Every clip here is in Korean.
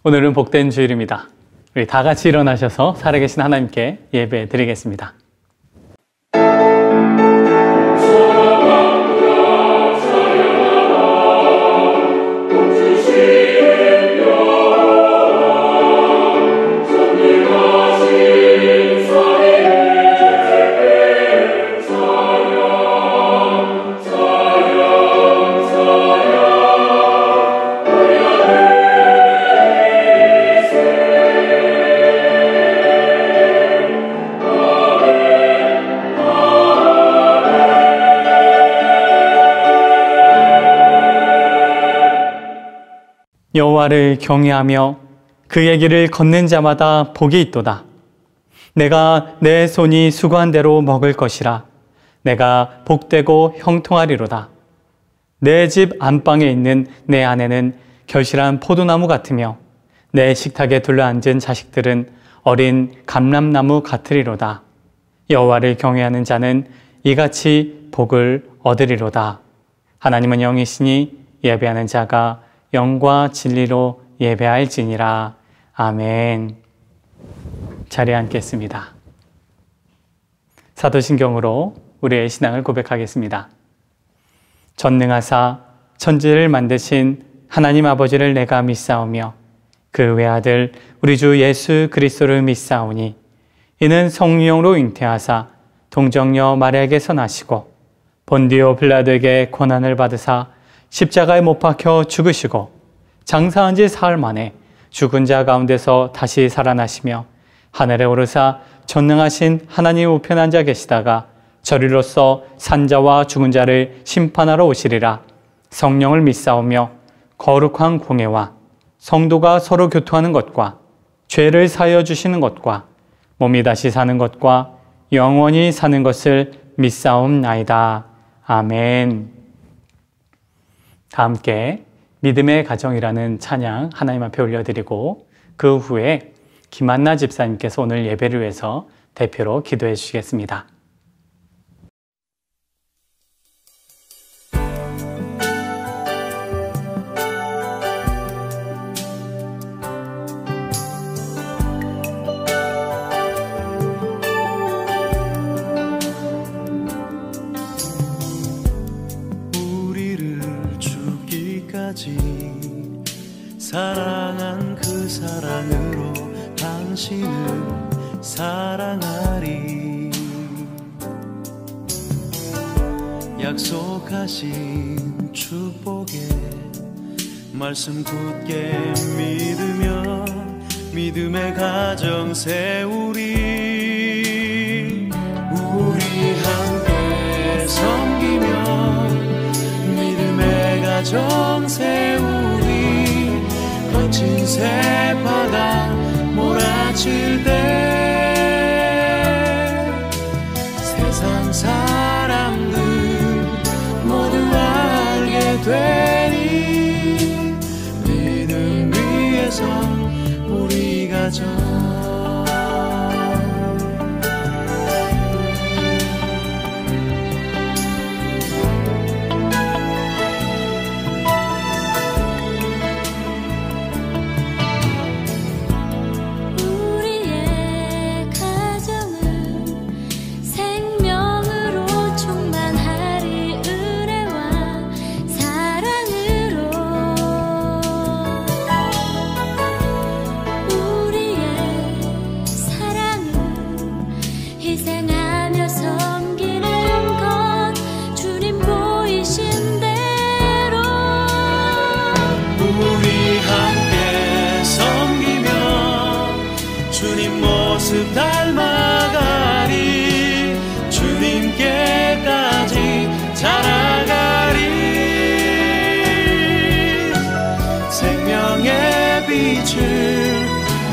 오늘은 복된 주일입니다. 우리 다 같이 일어나셔서 살아계신 하나님께 예배 드리겠습니다. 여호와를 경외하며 그의 길을 걷는 자마다 복이 있도다. 내가 내 손이 수고한 대로 먹을 것이라. 내가 복되고 형통하리로다. 내 집 안방에 있는 내 아내는 결실한 포도나무 같으며 내 식탁에 둘러앉은 자식들은 어린 감람나무 같으리로다. 여호와를 경외하는 자는 이같이 복을 얻으리로다. 하나님은 영이시니 예배하는 자가 영과 진리로 예배할지니라. 아멘. 자리에 앉겠습니다. 사도신경으로 우리의 신앙을 고백하겠습니다. 전능하사 천지를 만드신 하나님 아버지를 내가 믿사오며 그 외아들 우리 주 예수 그리스도를 믿사오니 이는 성령으로 잉태하사 동정녀 마리아에게서 나시고 본디오 빌라도에게 고난을 받으사 십자가에 못 박혀 죽으시고 장사한 지 사흘 만에 죽은 자 가운데서 다시 살아나시며 하늘에 오르사 전능하신 하나님 우편에 앉아 계시다가 저리로서 산자와 죽은 자를 심판하러 오시리라. 성령을 믿사오며 거룩한 공예와 성도가 서로 교통하는 것과 죄를 사하여 주시는 것과 몸이 다시 사는 것과 영원히 사는 것을 믿사옵나이다. 아멘. 다 함께 믿음의 가정이라는 찬양 하나님 앞에 올려드리고 그 후에 김한나 집사님께서 오늘 예배를 위해서 대표로 기도해 주시겠습니다. 사랑한 그 사랑으로 당신을 사랑하리. 약속하신 축복에 말씀 굳게 믿으며 믿음의 가정 세우리. 우리 함께 섬기며 믿음의 가정 세우리. 거친 새바다 몰아칠 때 세상 사람들 모두 알게 되니 믿음 위에서 우리 가정. 닮아가리. 주님께까지 자라가리. 생명의 빛을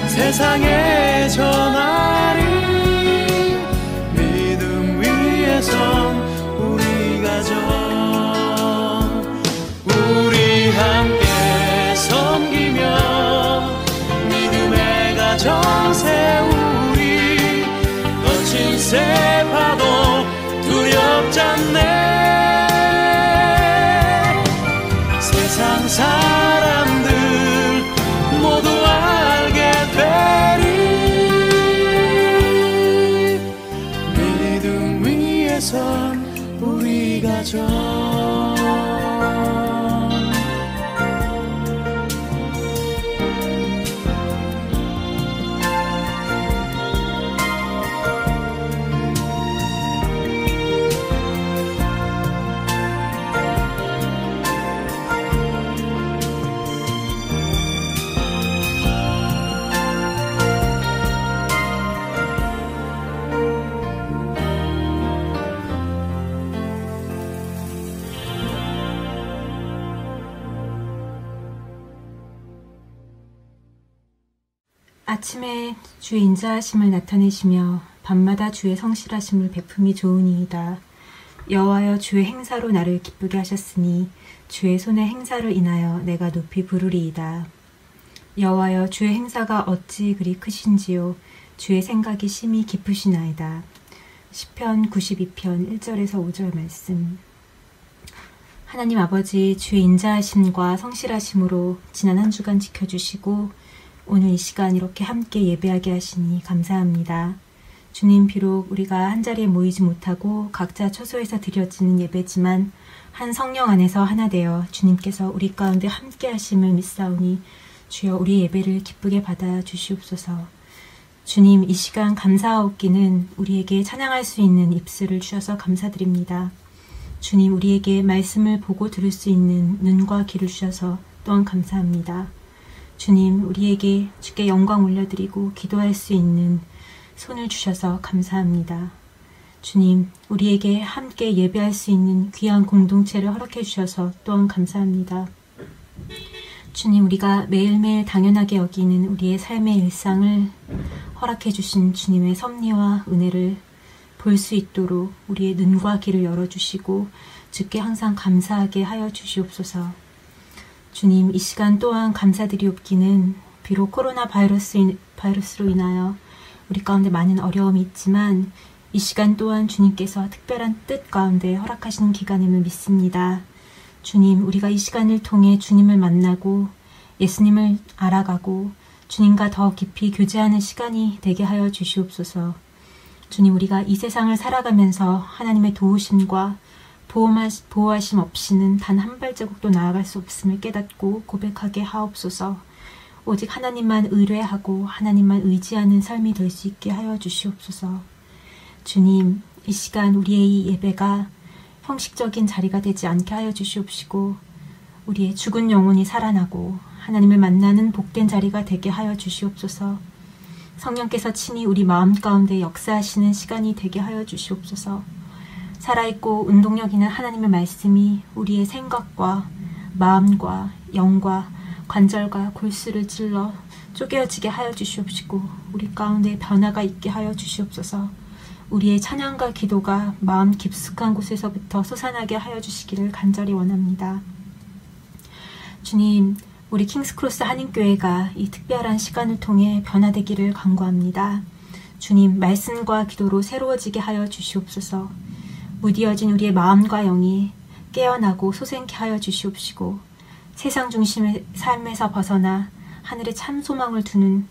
세상에 전하리. 믿음 위에서 우리 가정. 우리 함께 섬기며 믿음의 가정 세우리. 거친 새파도 두렵잖네. 세상 사람들 모두 위해선 우리 가정 아침에 주의 인자하심을 나타내시며 밤마다 주의 성실하심을 베품이 좋으니이다. 여호와여 주의 행사로 나를 기쁘게 하셨으니 주의 손의 행사를 인하여 내가 높이 부르리이다. 여호와여 주의 행사가 어찌 그리 크신지요 주의 생각이 심히 깊으시나이다. 시편 92편 1절에서 5절 말씀. 하나님 아버지, 주의 인자하심과 성실하심으로 지난 한 주간 지켜주시고 오늘 이 시간 이렇게 함께 예배하게 하시니 감사합니다. 주님, 비록 우리가 한자리에 모이지 못하고 각자 처소에서 드려지는 예배지만 한 성령 안에서 하나 되어 주님께서 우리 가운데 함께 하심을 믿사오니 주여 우리 예배를 기쁘게 받아 주시옵소서. 주님, 이 시간 감사하옵기는 우리에게 찬양할 수 있는 입술을 주셔서 감사드립니다. 주님, 우리에게 말씀을 보고 들을 수 있는 눈과 귀를 주셔서 또한 감사합니다. 주님, 우리에게 주께 영광 올려드리고 기도할 수 있는 손을 주셔서 감사합니다. 주님, 우리에게 함께 예배할 수 있는 귀한 공동체를 허락해 주셔서 또한 감사합니다. 주님, 우리가 매일매일 당연하게 여기는 우리의 삶의 일상을 허락해 주신 주님의 섭리와 은혜를 볼 수 있도록 우리의 눈과 귀를 열어주시고 주께 항상 감사하게 하여 주시옵소서. 주님, 이 시간 또한 감사드리옵기는 비록 코로나 바이러스로 인하여 우리 가운데 많은 어려움이 있지만 이 시간 또한 주님께서 특별한 뜻 가운데 허락하시는 기간임을 믿습니다. 주님, 우리가 이 시간을 통해 주님을 만나고 예수님을 알아가고 주님과 더 깊이 교제하는 시간이 되게 하여 주시옵소서. 주님, 우리가 이 세상을 살아가면서 하나님의 도우심과 보호하심 없이는 단 한 발자국도 나아갈 수 없음을 깨닫고 고백하게 하옵소서. 오직 하나님만 의뢰하고 하나님만 의지하는 삶이 될 수 있게 하여 주시옵소서. 주님, 이 시간 우리의 이 예배가 형식적인 자리가 되지 않게 하여 주시옵시고 우리의 죽은 영혼이 살아나고 하나님을 만나는 복된 자리가 되게 하여 주시옵소서. 성령께서 친히 우리 마음 가운데 역사하시는 시간이 되게 하여 주시옵소서. 살아있고 운동력 있는 하나님의 말씀이 우리의 생각과 마음과 영과 관절과 골수를 찔러 쪼개어지게 하여 주시옵시고 우리 가운데 변화가 있게 하여 주시옵소서. 우리의 찬양과 기도가 마음 깊숙한 곳에서부터 솟아나게 하여 주시기를 간절히 원합니다. 주님, 우리 킹스크로스 한인교회가 이 특별한 시간을 통해 변화되기를 간구합니다. 주님, 말씀과 기도로 새로워지게 하여 주시옵소서. 무디어진 우리의 마음과 영이 깨어나고 솟행케 하여 주시옵시고 세상 중심의 삶에서 벗어나 하늘에 참 소망을 두는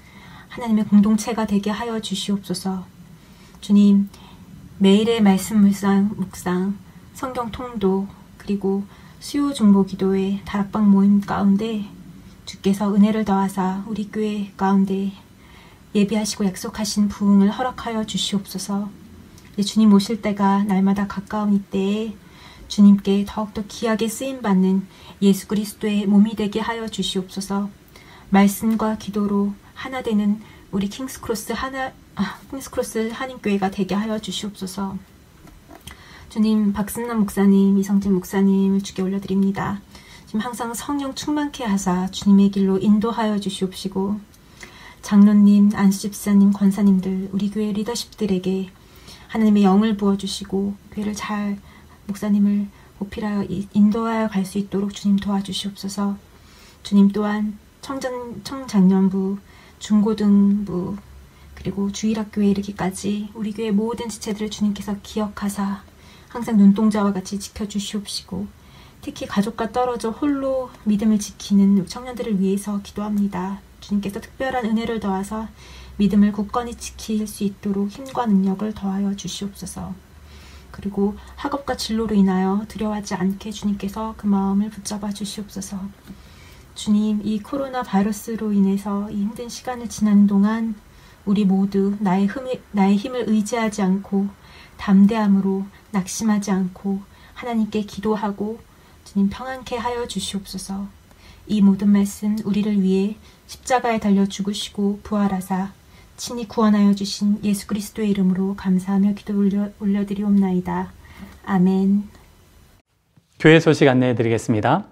하나님의 공동체가 되게 하여 주시옵소서. 주님, 매일의 말씀 묵상, 성경 통독, 그리고 수요 중보 기도회, 다락방 모임 가운데 주께서 은혜를 더하사 우리 교회 가운데 예비하시고 약속하신 부흥을 허락하여 주시옵소서. 주님 오실 때가 날마다 가까운 이때에 주님께 더욱더 귀하게 쓰임받는 예수 그리스도의 몸이 되게 하여 주시옵소서. 말씀과 기도로 하나 되는 우리 킹스크로스 한인교회가 되게 하여 주시옵소서. 주님, 박승남 목사님, 이성진 목사님을 주께 올려드립니다. 지금 항상 성령 충만케 하사 주님의 길로 인도하여 주시옵시고 장로님, 안수집사님, 권사님들, 우리 교회 리더십들에게 하나님의 영을 부어주시고 교회를 잘 목사님을 보필하여 인도하여 갈 수 있도록 주님 도와주시옵소서. 주님 또한 청장년부, 중고등부, 그리고 주일학교에 이르기까지 우리 교회 모든 지체들을 주님께서 기억하사 항상 눈동자와 같이 지켜주시옵시고 특히 가족과 떨어져 홀로 믿음을 지키는 청년들을 위해서 기도합니다. 주님께서 특별한 은혜를 더하사 믿음을 굳건히 지킬 수 있도록 힘과 능력을 더하여 주시옵소서. 그리고 학업과 진로로 인하여 두려워하지 않게 주님께서 그 마음을 붙잡아 주시옵소서. 주님, 이 코로나 바이러스로 인해서 이 힘든 시간을 지나는 동안 우리 모두 나의 힘을 의지하지 않고 담대함으로 낙심하지 않고 하나님께 기도하고 주님 평안케 하여 주시옵소서. 이 모든 말씀 우리를 위해 십자가에 달려 죽으시고 부활하사 친히 구원하여 주신 예수 그리스도의 이름으로 감사하며 기도 올려드리옵나이다. 아멘. 교회 소식 안내해 드리겠습니다.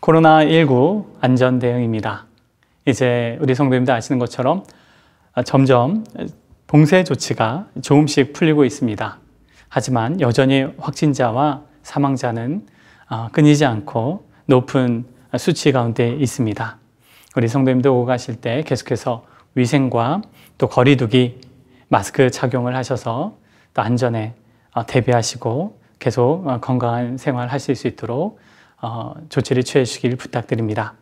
코로나19 안전 대응입니다. 이제 우리 성도님들 아시는 것처럼 점점 봉쇄 조치가 조금씩 풀리고 있습니다. 하지만 여전히 확진자와 사망자는 끊이지 않고 높은 수치 가운데 있습니다. 우리 성도님들 오고 가실 때 계속해서 위생과 또 거리두기, 마스크 착용을 하셔서 또 안전에 대비하시고 계속 건강한 생활 하실 수 있도록 조치를 취해 주시길 부탁드립니다.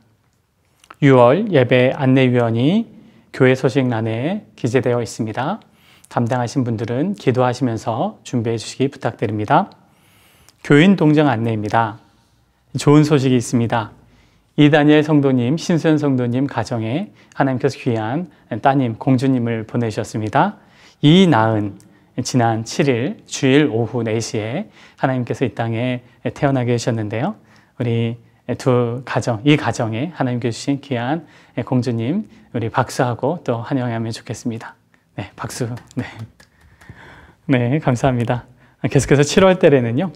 6월 예배 안내위원이 교회 소식란에 기재되어 있습니다. 담당하신 분들은 기도하시면서 준비해 주시기 부탁드립니다. 교인 동정 안내입니다. 좋은 소식이 있습니다. 이다니엘 성도님, 신수연 성도님 가정에 하나님께서 귀한 따님, 공주님을 보내주셨습니다. 이나은 지난 7일 주일 오후 4시에 하나님께서 이 땅에 태어나게 하셨는데요. 우리 이 가정에 하나님께서 주신 귀한 공주님, 우리 박수하고 또 환영하면 좋겠습니다. 네, 박수. 네, 감사합니다. 계속해서 7월 달에는요,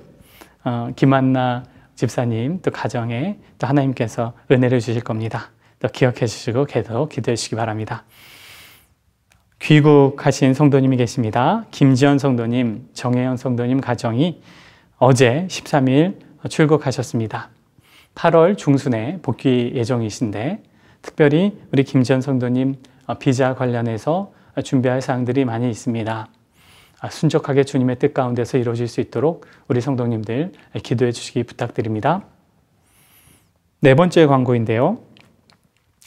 김한나 집사님 또 가정에 또 하나님께서 은혜를 주실 겁니다. 또 기억해 주시고 계속 기도해 주시기 바랍니다. 귀국하신 성도님이 계십니다. 김지연 성도님, 정혜연 성도님 가정이 어제 13일 출국하셨습니다. 8월 중순에 복귀 예정이신데 특별히 우리 김지연 성도님 비자 관련해서 준비할 사항들이 많이 있습니다. 순적하게 주님의 뜻 가운데서 이루어질 수 있도록 우리 성도님들 기도해 주시기 부탁드립니다. 네 번째 광고인데요.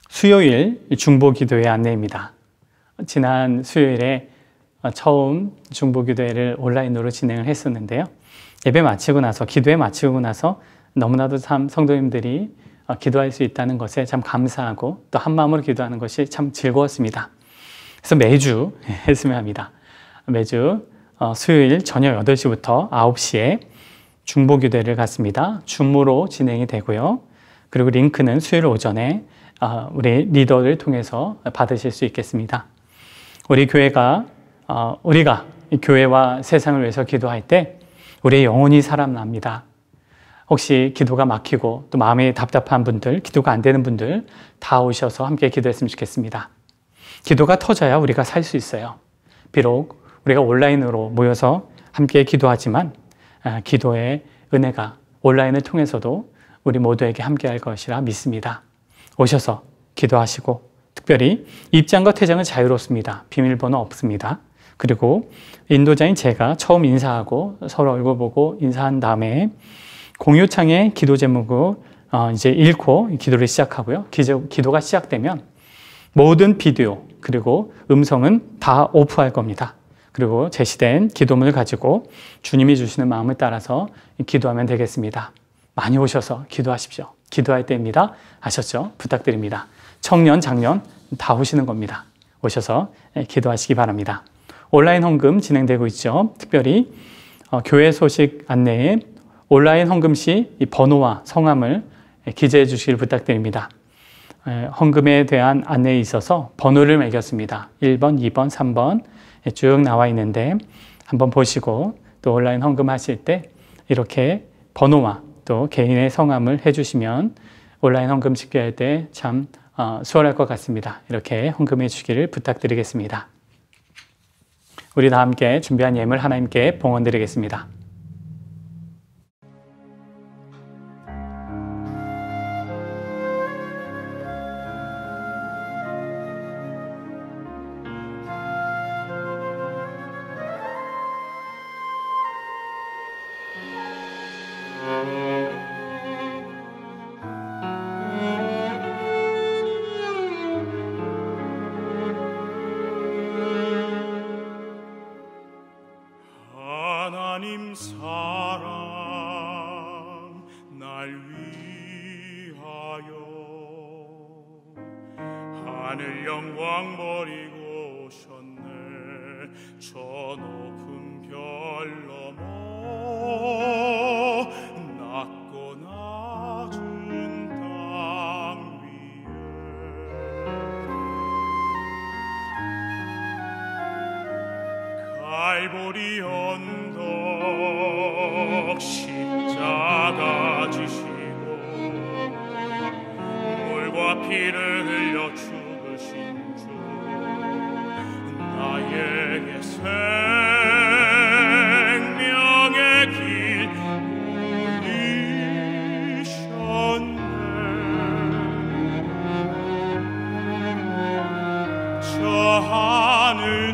수요일 중보기도회 안내입니다. 지난 수요일에 처음 중보기도회를 온라인으로 진행을 했었는데요. 예배 마치고 나서, 기도회 마치고 나서 너무나도 참 성도님들이 기도할 수 있다는 것에 참 감사하고 또 한마음으로 기도하는 것이 참 즐거웠습니다. 그래서 매주 했으면 합니다. 매주 수요일 저녁 8시부터 9시에 중보기도회를 갖습니다. 줌으로 진행이 되고요. 그리고 링크는 수요일 오전에 우리 리더를 통해서 받으실 수 있겠습니다. 우리 교회가 우리가 교회와 세상을 위해서 기도할 때 우리의 영혼이 살아납니다. 혹시 기도가 막히고 또 마음이 답답한 분들, 기도가 안 되는 분들 다 오셔서 함께 기도했으면 좋겠습니다. 기도가 터져야 우리가 살 수 있어요. 비록 우리가 온라인으로 모여서 함께 기도하지만 기도의 은혜가 온라인을 통해서도 우리 모두에게 함께할 것이라 믿습니다. 오셔서 기도하시고 특별히 입장과 퇴장은 자유롭습니다. 비밀번호 없습니다. 그리고 인도자인 제가 처음 인사하고 서로 얼굴 보고 인사한 다음에 공유창에 기도 제목을 이제 읽고 기도를 시작하고요. 기도가 시작되면 모든 비디오 그리고 음성은 다 오프할 겁니다. 그리고 제시된 기도문을 가지고 주님이 주시는 마음을 따라서 기도하면 되겠습니다. 많이 오셔서 기도하십시오. 기도할 때입니다. 아셨죠? 부탁드립니다. 청년, 장년 다 오시는 겁니다. 오셔서 기도하시기 바랍니다. 온라인 헌금 진행되고 있죠. 특별히 교회 소식 안내에 온라인 헌금 시 이 번호와 성함을 기재해 주시길 부탁드립니다. 헌금에 대한 안내에 있어서 번호를 매겼습니다. 1번, 2번, 3번 쭉 나와 있는데 한번 보시고 또 온라인 헌금하실 때 이렇게 번호와 또 개인의 성함을 해주시면 온라인 헌금 집계할 때 참 수월할 것 같습니다. 이렇게 헌금해 주시기를 부탁드리겠습니다. 우리 다 함께 준비한 예물 하나님께 봉헌드리겠습니다. 하나님 하나님 사랑 날 위하여 하늘 영광 버리고 오셨네. 저 높은 별 넘어 낮고 낮은 땅 위에 갈보리 언덕 십자가 지시고 물과 피를 흘려 죽으신 주 나에게 생명의 길 보이셨네. 저 하늘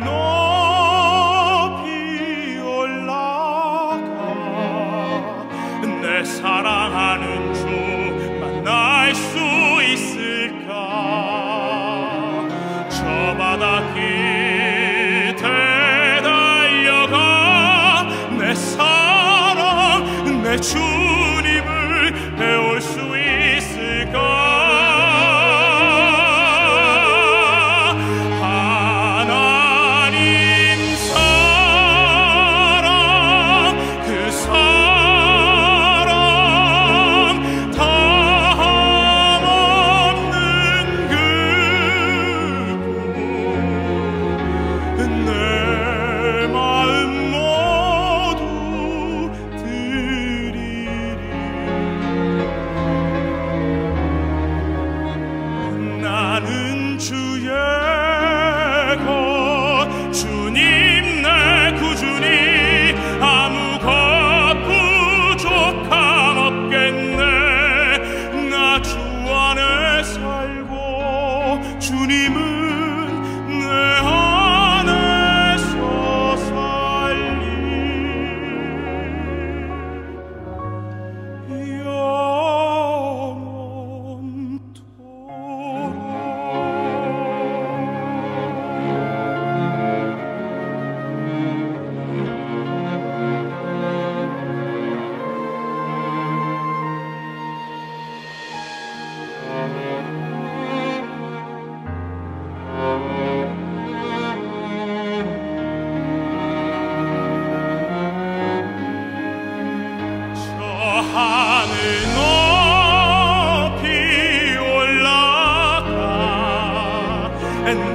내 사랑하는 주 만날 수 있을까? 저 바다 끝에 달려가 내 사랑 내 주님을 배울 수 있을까?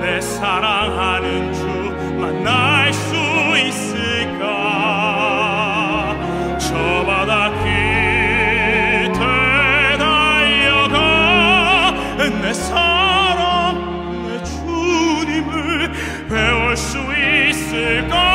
내 사랑하는 주 만날 수 있을까? 저 바다 끝에 달려가 내 사랑 내 주님을 배울 수 있을까?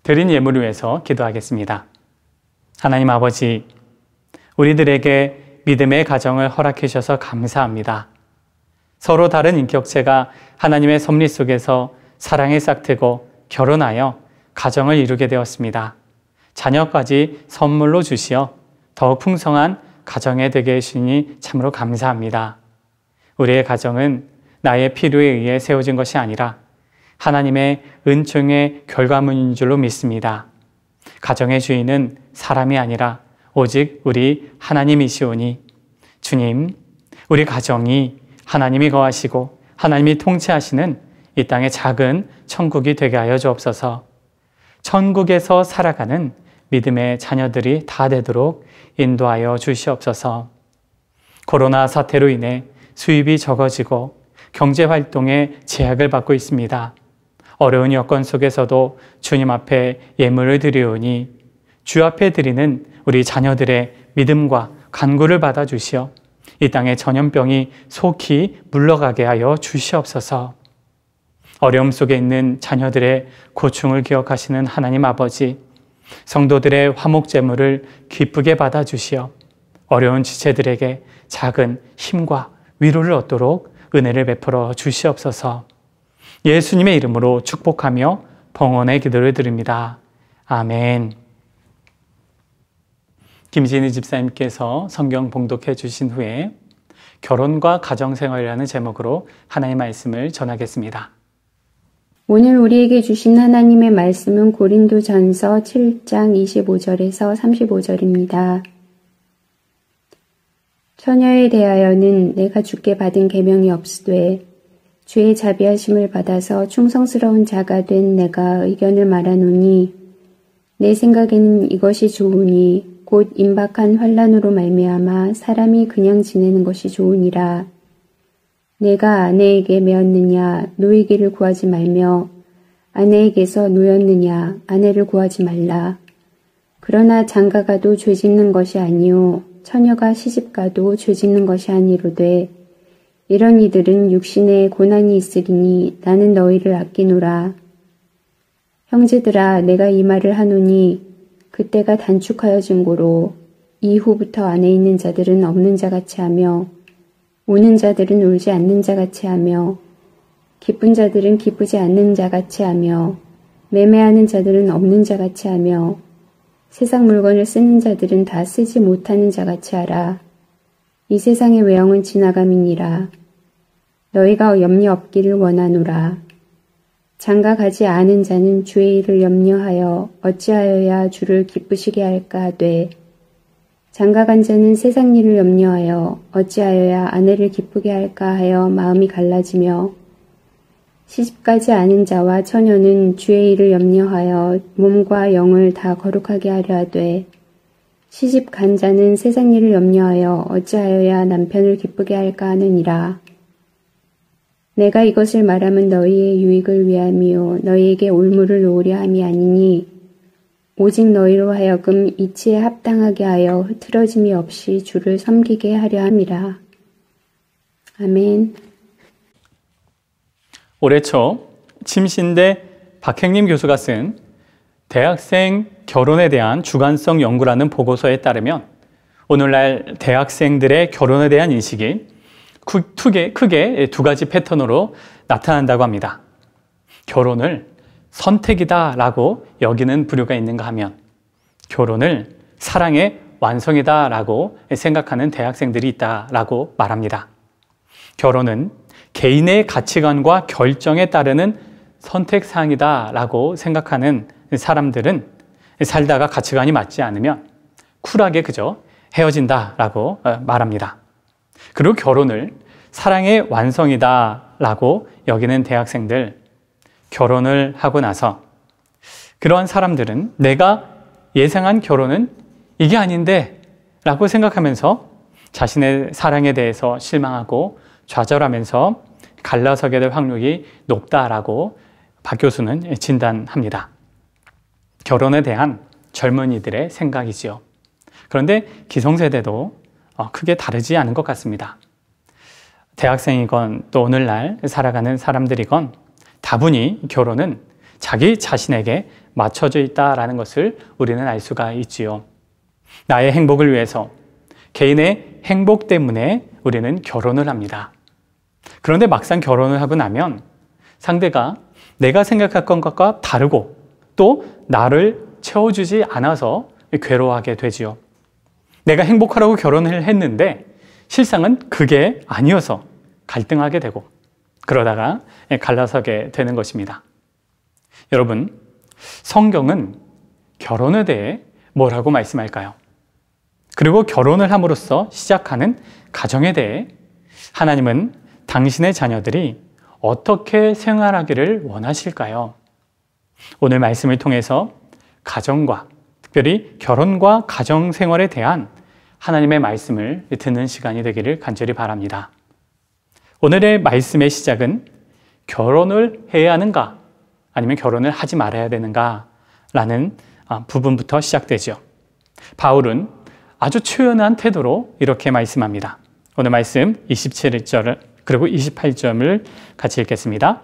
드린 예물을 위해서 기도하겠습니다. 하나님 아버지, 우리들에게 믿음의 가정을 허락해 주셔서 감사합니다. 서로 다른 인격체가 하나님의 섭리 속에서 사랑에 싹트고 결혼하여 가정을 이루게 되었습니다. 자녀까지 선물로 주시어 더욱 풍성한 가정에 되게 해주시니 참으로 감사합니다. 우리의 가정은 나의 필요에 의해 세워진 것이 아니라 하나님의 은총의 결과물인 줄로 믿습니다. 가정의 주인은 사람이 아니라 오직 우리 하나님이시오니 주님, 우리 가정이 하나님이 거하시고 하나님이 통치하시는 이 땅의 작은 천국이 되게 하여 주옵소서. 천국에서 살아가는 믿음의 자녀들이 다 되도록 인도하여 주시옵소서. 코로나 사태로 인해 수입이 적어지고 경제활동에 제약을 받고 있습니다. 어려운 여건 속에서도 주님 앞에 예물을 드리오니 주 앞에 드리는 우리 자녀들의 믿음과 간구를 받아주시어 이 땅의 전염병이 속히 물러가게 하여 주시옵소서. 어려움 속에 있는 자녀들의 고충을 기억하시는 하나님 아버지, 성도들의 화목제물을 기쁘게 받아주시어 어려운 지체들에게 작은 힘과 위로를 얻도록 은혜를 베풀어 주시옵소서. 예수님의 이름으로 축복하며 봉헌의 기도를 드립니다. 아멘. 김진희 집사님께서 성경 봉독해 주신 후에 결혼과 가정생활이라는 제목으로 하나님의 말씀을 전하겠습니다. 오늘 우리에게 주신 하나님의 말씀은 고린도전서 7장 25절에서 35절입니다. 처녀에 대하여는 내가 주께 받은 계명이 없으되 주의 자비하심을 받아서 충성스러운 자가 된 내가 의견을 말하노니 내 생각에는 이것이 좋으니 곧 임박한 환난으로 말미암아 사람이 그냥 지내는 것이 좋으니라. 내가 아내에게 매었느냐 노이기를 구하지 말며 아내에게서 노였느냐 아내를 구하지 말라. 그러나 장가가도 죄짓는 것이 아니요 처녀가 시집가도 죄짓는 것이 아니로되 이런 이들은 육신에 고난이 있으리니 나는 너희를 아끼노라. 형제들아 내가 이 말을 하노니 그때가 단축하여진 고로 이후부터 안에 있는 자들은 없는 자같이 하며 우는 자들은 울지 않는 자같이 하며 기쁜 자들은 기쁘지 않는 자같이 하며 매매하는 자들은 없는 자같이 하며 세상 물건을 쓰는 자들은 다 쓰지 못하는 자같이 하라. 이 세상의 외형은 지나감이니라. 너희가 염려 없기를 원하노라. 장가 가지 않은 자는 주의 일을 염려하여 어찌하여야 주를 기쁘시게 할까 하되 장가 간 자는 세상 일을 염려하여 어찌하여야 아내를 기쁘게 할까 하여 마음이 갈라지며 시집가지 않은 자와 처녀는 주의 일을 염려하여 몸과 영을 다 거룩하게 하려 하되 시집 간 자는 세상 일을 염려하여 어찌하여야 남편을 기쁘게 할까 하느니라. 내가 이것을 말하면 너희의 유익을 위함이요 너희에게 올무를 놓으려 함이 아니니 오직 너희로 하여금 이치에 합당하게 하여 흐트러짐이 없이 주를 섬기게 하려 함이라. 아멘. 올해 초 침신대 박행림 교수가 쓴 대학생 결혼에 대한 주관성 연구라는 보고서에 따르면 오늘날 대학생들의 결혼에 대한 인식이 크게 두 가지 패턴으로 나타난다고 합니다. 결혼을 선택이다라고 여기는 부류가 있는가 하면 결혼을 사랑의 완성이다라고 생각하는 대학생들이 있다라고 말합니다. 결혼은 개인의 가치관과 결정에 따르는 선택사항이다라고 생각하는 사람들은 살다가 가치관이 맞지 않으면 쿨하게 그저 헤어진다라고 말합니다. 그리고 결혼을 사랑의 완성이다라고 여기는 대학생들, 결혼을 하고 나서 그러한 사람들은 내가 예상한 결혼은 이게 아닌데 라고 생각하면서 자신의 사랑에 대해서 실망하고 좌절하면서 갈라서게 될 확률이 높다라고 박 교수는 진단합니다. 결혼에 대한 젊은이들의 생각이지요. 그런데 기성세대도 크게 다르지 않은 것 같습니다. 대학생이건 또 오늘날 살아가는 사람들이건 다분히 결혼은 자기 자신에게 맞춰져 있다라는 것을 우리는 알 수가 있지요. 나의 행복을 위해서 개인의 행복 때문에 우리는 결혼을 합니다. 그런데 막상 결혼을 하고 나면 상대가 내가 생각했던 것과 다르고 또 나를 채워주지 않아서 괴로워하게 되지요. 내가 행복하라고 결혼을 했는데 실상은 그게 아니어서 갈등하게 되고 그러다가 갈라서게 되는 것입니다. 여러분, 성경은 결혼에 대해 뭐라고 말씀할까요? 그리고 결혼을 함으로써 시작하는 가정에 대해 하나님은 당신의 자녀들이 어떻게 생활하기를 원하실까요? 오늘 말씀을 통해서 가정과 특별히 결혼과 가정 생활에 대한 하나님의 말씀을 듣는 시간이 되기를 간절히 바랍니다. 오늘의 말씀의 시작은 결혼을 해야 하는가 아니면 결혼을 하지 말아야 되는가 라는 부분부터 시작되죠. 바울은 아주 초연한 태도로 이렇게 말씀합니다. 오늘 말씀 27절 그리고 28절을 같이 읽겠습니다.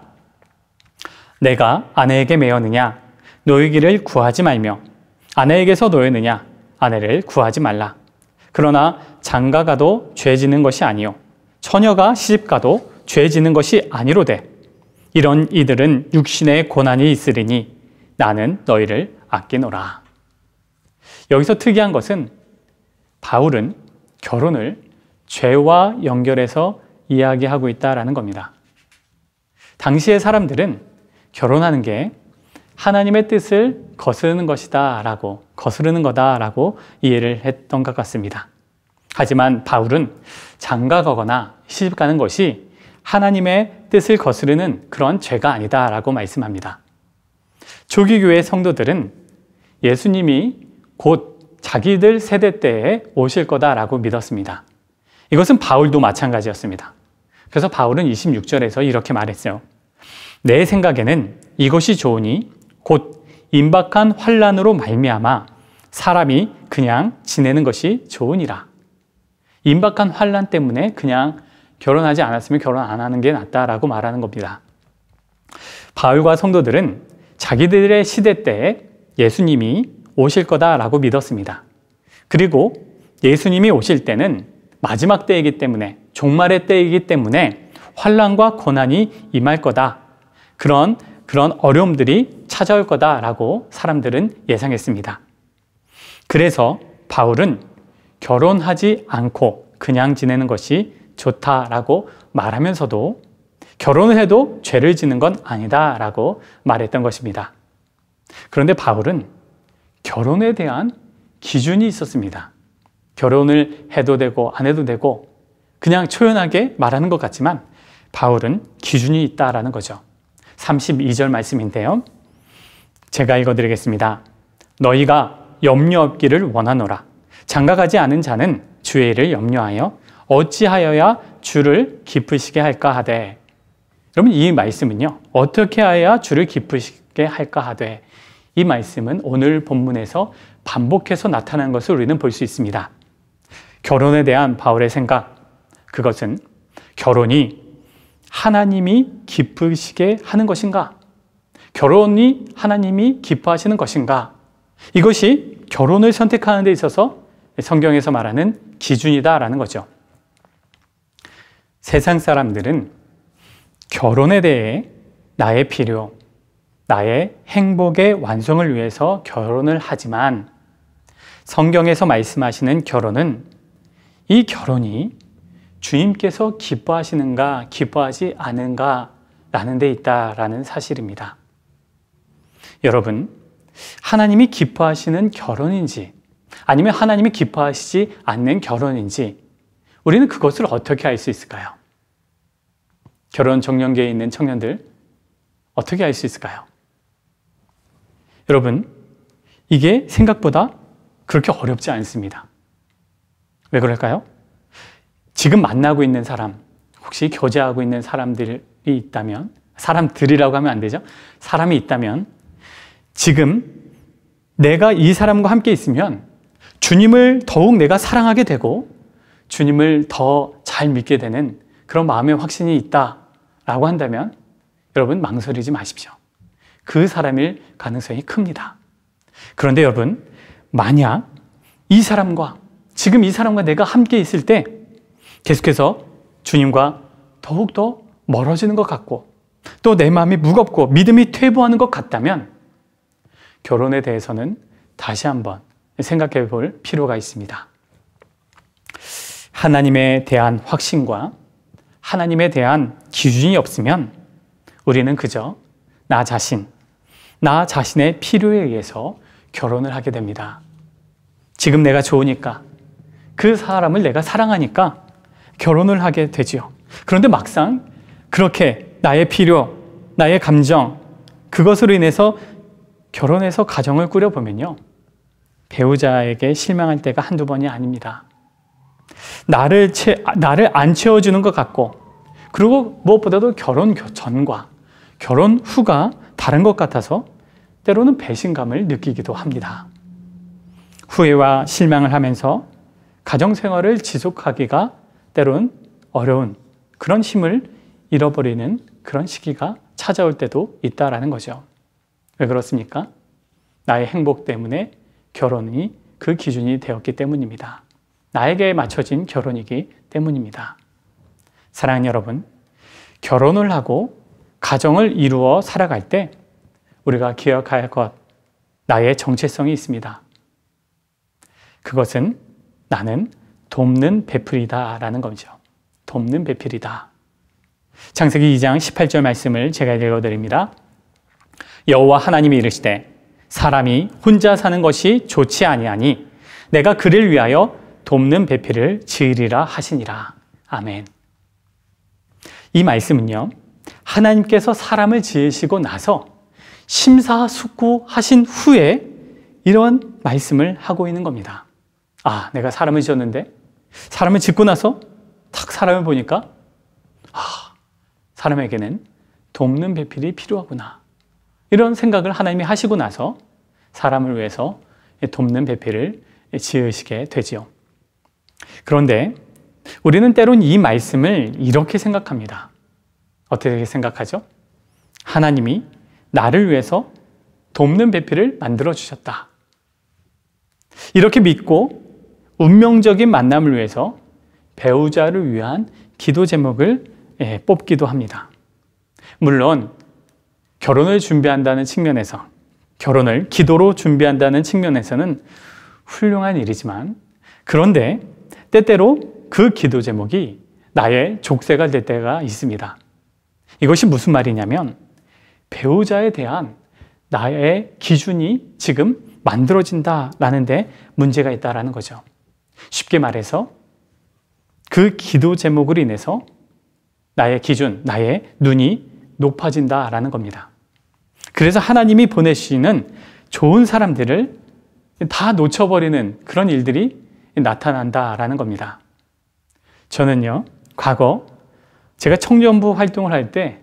내가 아내에게 매였느냐 노이기를 구하지 말며 아내에게서 노였느냐 아내를 구하지 말라. 그러나 장가가도 죄 지는 것이 아니요 처녀가 시집가도 죄 지는 것이 아니로되 이런 이들은 육신의 고난이 있으리니 나는 너희를 아끼노라. 여기서 특이한 것은 바울은 결혼을 죄와 연결해서 이야기하고 있다는 겁니다. 당시의 사람들은 결혼하는 게 하나님의 뜻을 거스르는 거다라고 이해를 했던 것 같습니다. 하지만 바울은 장가가거나 시집가는 것이 하나님의 뜻을 거스르는 그런 죄가 아니다라고 말씀합니다. 초기 교회 성도들은 예수님이 곧 자기들 세대 때에 오실 거다라고 믿었습니다. 이것은 바울도 마찬가지였습니다. 그래서 바울은 26절에서 이렇게 말했어요. 내 생각에는 이것이 좋으니 곧 임박한 환난으로 말미암아 사람이 그냥 지내는 것이 좋으니라. 임박한 환난 때문에 그냥 결혼하지 않았으면 결혼 안 하는 게 낫다라고 말하는 겁니다. 바울과 성도들은 자기들의 시대 때에 예수님이 오실 거다라고 믿었습니다. 그리고 예수님이 오실 때는 마지막 때이기 때문에 종말의 때이기 때문에 환난과 고난이 임할 거다. 그런 어려움들이 찾아올 거다라고 사람들은 예상했습니다. 그래서 바울은 결혼하지 않고 그냥 지내는 것이 좋다라고 말하면서도 결혼을 해도 죄를 지는 건 아니다라고 말했던 것입니다. 그런데 바울은 결혼에 대한 기준이 있었습니다. 결혼을 해도 되고 안 해도 되고 그냥 초연하게 말하는 것 같지만 바울은 기준이 있다라는 거죠. 32절 말씀인데요. 제가 읽어드리겠습니다. 너희가 염려 없기를 원하노라. 장가가지 않은 자는 주의 일을 염려하여 어찌하여야 주를 기쁘시게 할까 하되. 여러분, 이 말씀은요, 어떻게 하여야 주를 기쁘시게 할까 하되, 이 말씀은 오늘 본문에서 반복해서 나타나는 것을 우리는 볼 수 있습니다. 결혼에 대한 바울의 생각, 그것은 결혼이 하나님이 기쁘시게 하는 것인가? 결혼이 하나님이 기뻐하시는 것인가? 이것이 결혼을 선택하는 데 있어서 성경에서 말하는 기준이다라는 거죠. 세상 사람들은 결혼에 대해 나의 필요, 나의 행복의 완성을 위해서 결혼을 하지만 성경에서 말씀하시는 결혼은 이 결혼이 주님께서 기뻐하시는가 기뻐하지 않은가 라는 데 있다라는 사실입니다. 여러분, 하나님이 기뻐하시는 결혼인지 아니면 하나님이 기뻐하시지 않는 결혼인지 우리는 그것을 어떻게 알 수 있을까요? 결혼 정년기에 있는 청년들 어떻게 알 수 있을까요? 여러분, 이게 생각보다 그렇게 어렵지 않습니다. 왜 그럴까요? 지금 만나고 있는 사람, 혹시 교제하고 있는 사람들이 있다면, 사람들이라고 하면 안 되죠? 사람이 있다면 지금 내가 이 사람과 함께 있으면 주님을 더욱 내가 사랑하게 되고 주님을 더 잘 믿게 되는 그런 마음의 확신이 있다라고 한다면 여러분, 망설이지 마십시오. 그 사람일 가능성이 큽니다. 그런데 여러분, 만약 이 사람과 지금 이 사람과 내가 함께 있을 때 계속해서 주님과 더욱더 멀어지는 것 같고 또 내 마음이 무겁고 믿음이 퇴보하는 것 같다면 결혼에 대해서는 다시 한번 생각해 볼 필요가 있습니다. 하나님에 대한 확신과 하나님에 대한 기준이 없으면 우리는 그저 나 자신의 필요에 의해서 결혼을 하게 됩니다. 지금 내가 좋으니까, 그 사람을 내가 사랑하니까 결혼을 하게 되지요. 그런데 막상 그렇게 나의 필요, 나의 감정, 그것으로 인해서 결혼해서 가정을 꾸려보면요, 배우자에게 실망할 때가 한두 번이 아닙니다. 나를 안 채워주는 것 같고, 그리고 무엇보다도 결혼 전과 결혼 후가 다른 것 같아서 때로는 배신감을 느끼기도 합니다. 후회와 실망을 하면서 가정생활을 지속하기가 때로는 어려운 그런 힘을 잃어버리는 그런 시기가 찾아올 때도 있다라는 거죠. 왜 그렇습니까? 나의 행복 때문에 결혼이 그 기준이 되었기 때문입니다. 나에게 맞춰진 결혼이기 때문입니다. 사랑하는 여러분, 결혼을 하고 가정을 이루어 살아갈 때 우리가 기억해야 할 것, 나의 정체성이 있습니다. 그것은 나는 돕는 배필이다라는 거죠. 돕는 배필이다. 창세기 2장 18절 말씀을 제가 읽어드립니다. 여호와 하나님이 이르시되 사람이 혼자 사는 것이 좋지 아니하니 내가 그를 위하여 돕는 배필을 지으리라 하시니라. 아멘. 이 말씀은요, 하나님께서 사람을 지으시고 나서 심사숙고하신 후에 이런 말씀을 하고 있는 겁니다. 아, 내가 사람을 지었는데 사람을 짓고 나서 딱 사람을 보니까 사람에게는 돕는 배필이 필요하구나, 이런 생각을 하나님이 하시고 나서 사람을 위해서 돕는 배필을 지으시게 되지요. 그런데 우리는 때론 이 말씀을 이렇게 생각합니다. 어떻게 생각하죠? 하나님이 나를 위해서 돕는 배필을 만들어 주셨다. 이렇게 믿고 운명적인 만남을 위해서 배우자를 위한 기도 제목을 뽑기도 합니다. 물론 결혼을 준비한다는 측면에서, 결혼을 기도로 준비한다는 측면에서는 훌륭한 일이지만, 그런데 때때로 그 기도 제목이 나의 족쇄가 될 때가 있습니다. 이것이 무슨 말이냐면 배우자에 대한 나의 기준이 지금 만들어진다라는 데 문제가 있다라는 거죠. 쉽게 말해서 그 기도 제목으로 인해서 나의 기준, 나의 눈이 높아진다라는 겁니다. 그래서 하나님이 보내시는 좋은 사람들을 다 놓쳐버리는 그런 일들이 나타난다라는 겁니다. 저는요, 과거 제가 청년부 활동을 할 때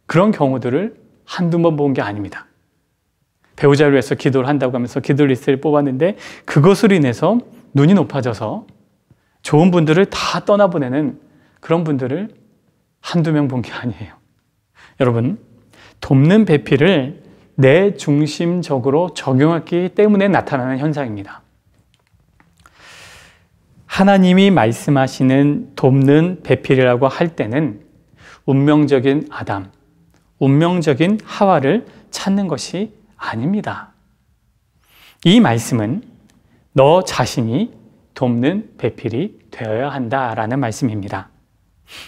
그런 경우들을 한두 번 본 게 아닙니다. 배우자를 위해서 기도를 한다고 하면서 기도 리스트를 뽑았는데 그것으로 인해서 눈이 높아져서 좋은 분들을 다 떠나보내는 그런 분들을 한두 명 본 게 아니에요. 여러분, 돕는 배필을 내 중심적으로 적용했기 때문에 나타나는 현상입니다. 하나님이 말씀하시는 돕는 배필이라고 할 때는 운명적인 아담, 운명적인 하와를 찾는 것이 아닙니다. 이 말씀은 너 자신이 돕는 배필이 되어야 한다라는 말씀입니다.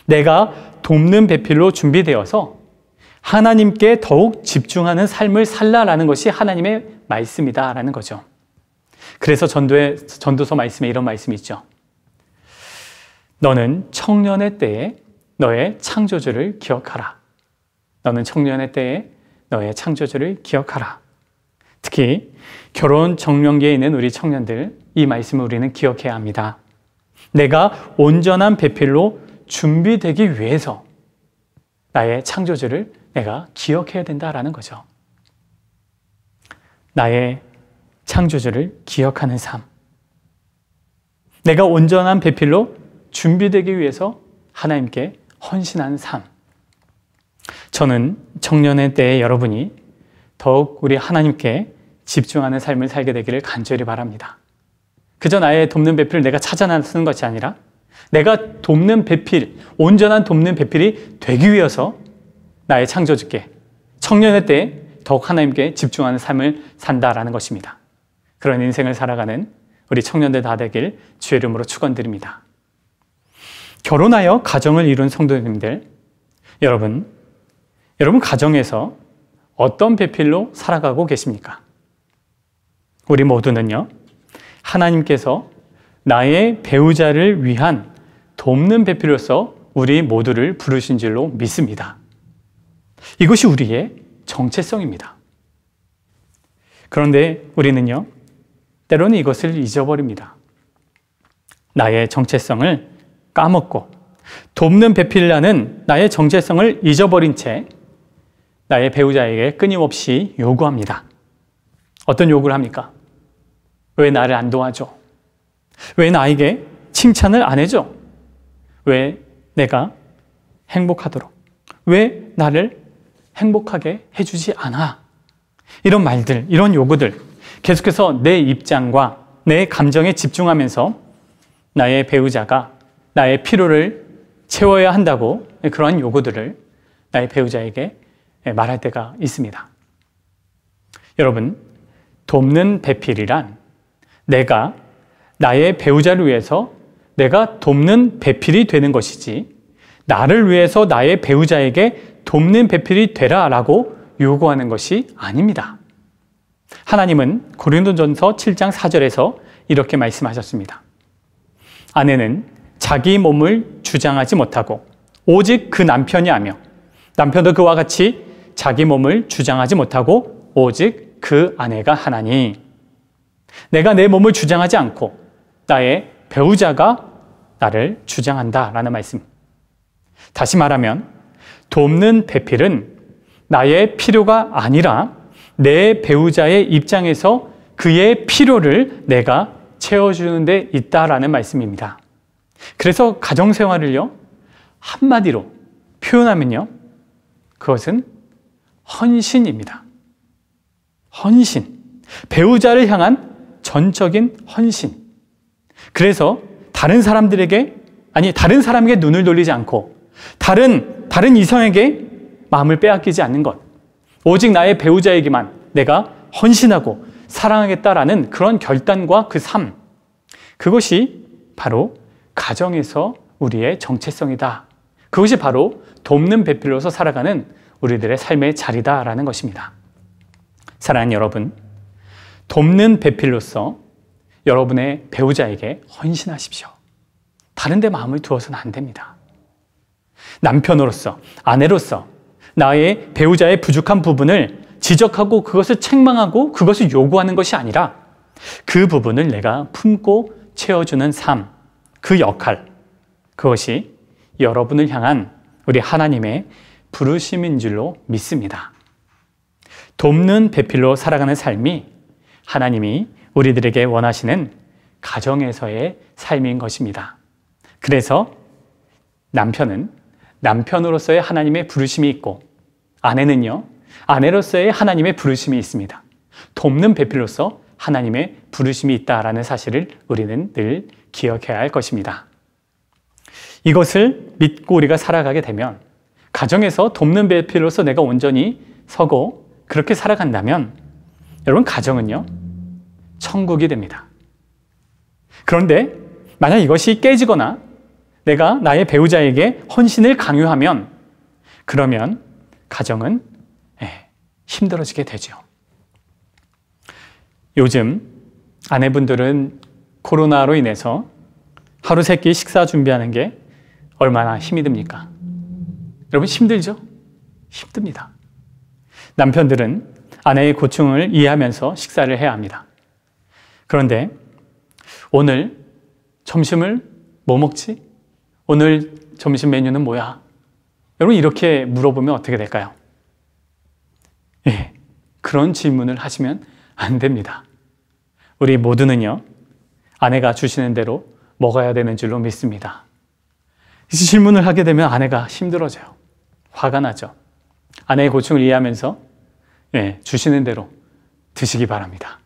내가 돕는 배필로 준비되어서 하나님께 더욱 집중하는 삶을 살라라는 것이 하나님의 말씀이다라는 거죠. 그래서 전도서 말씀에 이런 말씀이 있죠. 너는 청년의 때에 너의 창조주를 기억하라. 너는 청년의 때에 너의 창조주를 기억하라. 특히 결혼 정년기에 있는 우리 청년들, 이 말씀을 우리는 기억해야 합니다. 내가 온전한 배필로 준비되기 위해서 나의 창조주를 내가 기억해야 된다라는 거죠. 나의 창조주를 기억하는 삶. 내가 온전한 배필로 준비되기 위해서 하나님께 헌신하는 삶. 저는 청년의 때에 여러분이 더욱 우리 하나님께 집중하는 삶을 살게 되기를 간절히 바랍니다. 그저 나의 돕는 배필을 내가 찾아 나서는 것이 아니라 내가 돕는 배필, 온전한 돕는 배필이 되기 위해서 나의 창조주께 청년의 때에 더욱 하나님께 집중하는 삶을 산다라는 것입니다. 그런 인생을 살아가는 우리 청년들 다 되길 주의 이름으로 축원드립니다. 결혼하여 가정을 이룬 성도님들, 여러분 가정에서 어떤 배필로 살아가고 계십니까? 우리 모두는요, 하나님께서 나의 배우자를 위한 돕는 배필로서 우리 모두를 부르신 줄로 믿습니다. 이것이 우리의 정체성입니다. 그런데 우리는요, 때로는 이것을 잊어버립니다. 나의 정체성을 까먹고 돕는 배필이라는 나의 정체성을 잊어버린 채 나의 배우자에게 끊임없이 요구합니다. 어떤 요구를 합니까? 왜 나를 안 도와줘? 왜 나에게 칭찬을 안 해줘? 왜 내가 행복하도록? 왜 나를 행복하게 해주지 않아? 이런 말들, 이런 요구들, 계속해서 내 입장과 내 감정에 집중하면서 나의 배우자가 나의 필요를 채워야 한다고 그러한 요구들을 나의 배우자에게 말할 때가 있습니다. 여러분, 돕는 배필이란 내가 나의 배우자를 위해서 내가 돕는 배필이 되는 것이지, 나를 위해서 나의 배우자에게 돕는 배필이 되라라고 요구하는 것이 아닙니다. 하나님은 고린도전서 7장 4절에서 이렇게 말씀하셨습니다. 아내는 자기 몸을 주장하지 못하고 오직 그 남편이 하며, 남편도 그와 같이 자기 몸을 주장하지 못하고 오직 그 아내가 하나니, 내가 내 몸을 주장하지 않고 나의 배우자가 나를 주장한다라는 말씀. 다시 말하면 돕는 배필은 나의 필요가 아니라 내 배우자의 입장에서 그의 필요를 내가 채워주는 데 있다라는 말씀입니다. 그래서 가정생활을요, 한마디로 표현하면요, 그것은 헌신입니다. 헌신. 배우자를 향한 전적인 헌신. 그래서 다른 사람에게 눈을 돌리지 않고 다른 이성에게 마음을 빼앗기지 않는 것. 오직 나의 배우자에게만 내가 헌신하고 사랑하겠다라는 그런 결단과 그 삶. 그것이 바로 가정에서 우리의 정체성이다. 그것이 바로 돕는 배필로서 살아가는 우리들의 삶의 자리다라는 것입니다. 사랑하는 여러분, 돕는 배필로서 여러분의 배우자에게 헌신하십시오. 다른 데 마음을 두어서는 안 됩니다. 남편으로서, 아내로서 나의 배우자의 부족한 부분을 지적하고 그것을 책망하고 그것을 요구하는 것이 아니라 그 부분을 내가 품고 채워주는 삶, 그 역할, 그것이 여러분을 향한 우리 하나님의 부르심인 줄로 믿습니다. 돕는 배필로 살아가는 삶이 하나님이 우리들에게 원하시는 가정에서의 삶인 것입니다. 그래서 남편은 남편으로서의 하나님의 부르심이 있고, 아내는요, 아내로서의 하나님의 부르심이 있습니다. 돕는 배필로서 하나님의 부르심이 있다라는 사실을 우리는 늘 기억해야 할 것입니다. 이것을 믿고 우리가 살아가게 되면, 가정에서 돕는 배필로서 내가 온전히 서고 그렇게 살아간다면 여러분, 가정은요, 천국이 됩니다. 그런데 만약 이것이 깨지거나 내가 나의 배우자에게 헌신을 강요하면, 그러면 가정은 힘들어지게 되죠. 요즘 아내분들은 코로나로 인해서 하루 세 끼 식사 준비하는 게 얼마나 힘이 듭니까? 여러분, 힘들죠? 힘듭니다. 남편들은 아내의 고충을 이해하면서 식사를 해야 합니다. 그런데 오늘 점심을 뭐 먹지? 오늘 점심 메뉴는 뭐야? 여러분, 이렇게 물어보면 어떻게 될까요? 그런 질문을 하시면 안 됩니다. 우리 모두는요, 아내가 주시는 대로 먹어야 되는 줄로 믿습니다. 이 질문을 하게 되면 아내가 힘들어져요. 화가 나죠. 아내의 고충을 이해하면서 주시는 대로 드시기 바랍니다.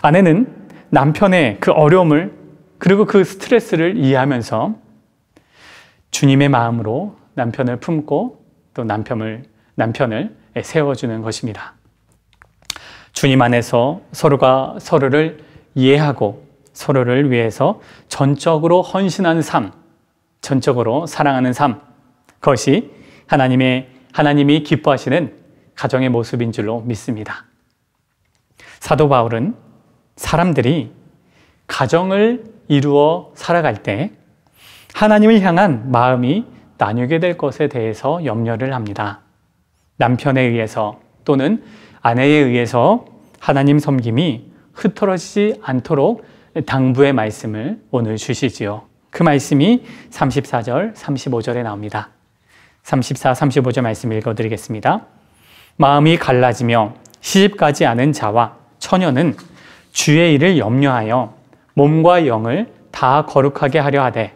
아내는 남편의 그 어려움을 그리고 그 스트레스를 이해하면서 주님의 마음으로 남편을 품고 또 남편을 세워주는 것입니다. 주님 안에서 서로가 서로를 이해하고 서로를 위해서 전적으로 헌신하는 삶, 전적으로 사랑하는 삶, 그것이 하나님이 기뻐하시는 가정의 모습인 줄로 믿습니다. 사도 바울은 사람들이 가정을 이루어 살아갈 때 하나님을 향한 마음이 나뉘게 될 것에 대해서 염려를 합니다. 남편에 의해서 또는 아내에 의해서 하나님 섬김이 흐트러지지 않도록 당부의 말씀을 오늘 주시지요. 그 말씀이 34절, 35절에 나옵니다. 34, 35절 말씀 읽어드리겠습니다. 마음이 갈라지며 시집가지 않은 자와 처녀는 주의 일을 염려하여 몸과 영을 다 거룩하게 하려 하되